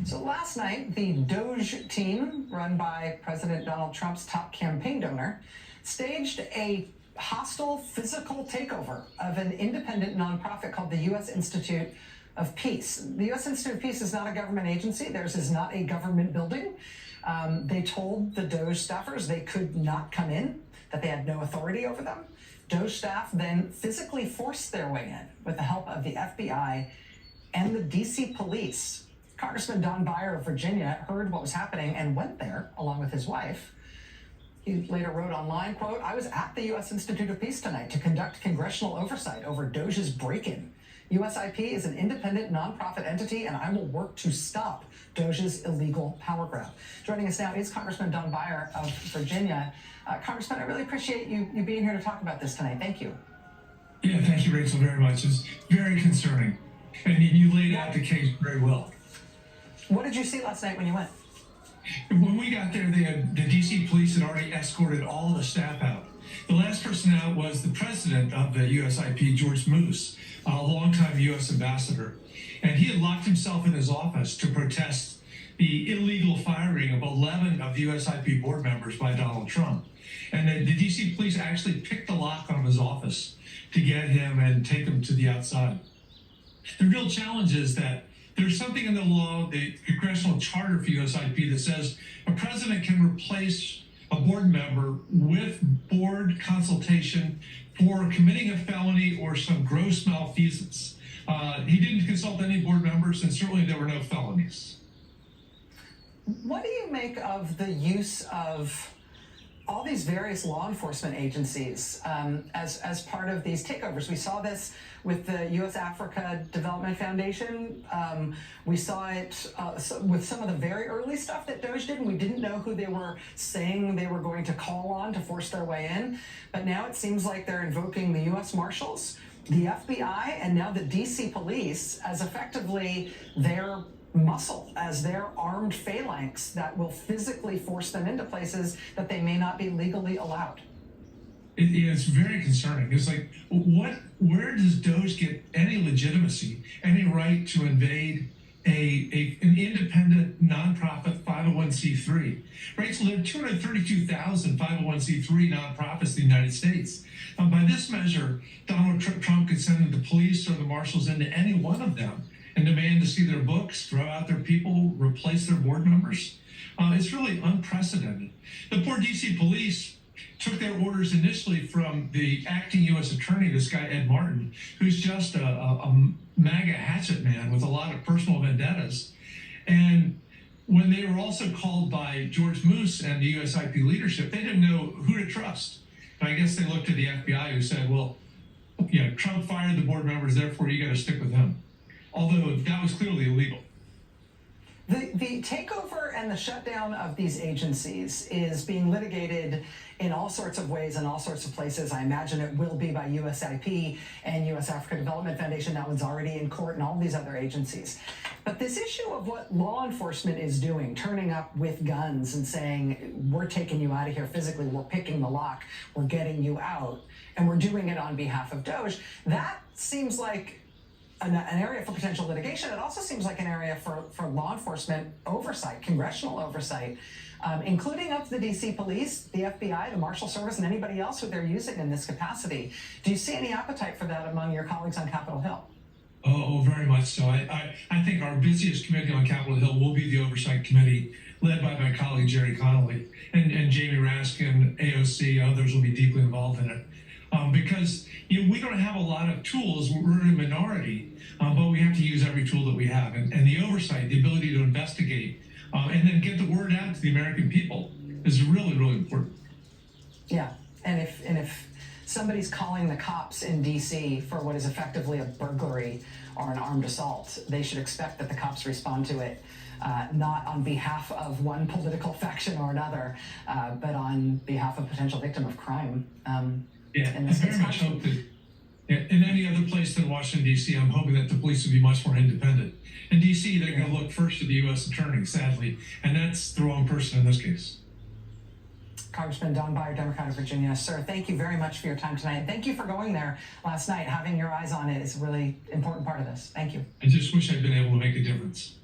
So last night, the Doge team, run by President Donald Trump's top campaign donor, staged a hostile physical takeover of an independent nonprofit called the U.S. Institute of Peace. The U.S. Institute of Peace is not a government agency. Theirs is not a government building. They told the Doge staffers they could not come in, that they had no authority over them. Doge staff then physically forced their way in with the help of the FBI and the D.C. police. Congressman Don Beyer of Virginia heard what was happening and went there along with his wife. He later wrote online, quote, "I was at the U.S. Institute of Peace tonight to conduct congressional oversight over Doge's break-in. USIP is an independent nonprofit entity, and I will work to stop Doge's illegal power grab." Joining us now is Congressman Don Beyer of Virginia. Congressman, I really appreciate you being here to talk about this tonight. Thank you. Yeah, thank you, Rachel, very much. It's very concerning. And you laid out the case very well. What did you see last night when you went? When we got there, the D.C. police had already escorted all the staff out. The last person out was the president of the USIP, George Moose, a longtime U.S. ambassador. And he had locked himself in his office to protest the illegal firing of 11 of the USIP board members by Donald Trump. And the D.C. police actually picked the lock on his office to get him and take him to the outside. The real challenge is that there's something in the law, the congressional charter for USIP, that says a president can replace a board member with board consultation for committing a felony or some gross malfeasance. He didn't consult any board members, and certainly there were no felonies. What do you make of the use of all these various law enforcement agencies as part of these takeovers? We saw this with the U.S. Africa Development Foundation. We saw it with some of the very early stuff that Doge did, and we didn't know who they were saying they were going to call on to force their way in. But now it seems like they're invoking the U.S. Marshals, the FBI, and now the D.C. police as effectively their muscle, as their armed phalanx that will physically force them into places that they may not be legally allowed. It's very concerning. It's like, where does Doge get any legitimacy, any right to invade an independent nonprofit 501c3? Rachel, there are 232,000 501c3 nonprofits in the United States. By this measure, Donald Trump could send the police or the marshals into any one of them and demand to see their books, throw out their people, replace their board members. It's really unprecedented. The poor D.C. police took their orders initially from the acting U.S. attorney, this guy Ed Martin, who's just a MAGA hatchet man with a lot of personal vendettas. And when they were also called by George Moose and the USIP leadership, they didn't know who to trust. And I guess they looked to the FBI, who said, well, Trump fired the board members, therefore you got to stick with him. Although that was clearly illegal. The takeover and the shutdown of these agencies is being litigated in all sorts of ways in all sorts of places. I imagine it will be by USIP and U.S. Africa Development Foundation. That one's already in court, and all these other agencies. But this issue of what law enforcement is doing, turning up with guns and saying, we're taking you out of here physically, we're picking the lock, we're getting you out, and we're doing it on behalf of Doge, that seems like an area for potential litigation. It also seems like an area for law enforcement oversight, congressional oversight, including of the D.C. police, the FBI, the Marshal Service, and anybody else who they're using in this capacity. Do you see any appetite for that among your colleagues on Capitol Hill? Oh, very much so. I think our busiest committee on Capitol Hill will be the Oversight Committee, led by my colleague Jerry Connolly, and Jamie Raskin, AOC, others will be deeply involved in it. Because we don't have a lot of tools. We're a minority, but we have to use every tool that we have. And the oversight, the ability to investigate, and then get the word out to the American people is really, really important. Yeah, and if somebody's calling the cops in D.C. for what is effectively a burglary or an armed assault, they should expect that the cops respond to it, not on behalf of one political faction or another, but on behalf of a potential victim of crime. Yeah, I very much hope that in any other place than Washington, D.C., I'm hoping that the police will be much more independent. In D.C., they're going to look first to the U.S. attorney, sadly, and that's the wrong person in this case. Congressman Don Beyer, Democrat of Virginia. Sir, thank you very much for your time tonight. Thank you for going there last night. Having your eyes on it is a really important part of this. Thank you. I just wish I'd been able to make a difference.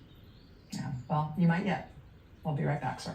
Yeah, well, you might yet. We'll be right back, sir.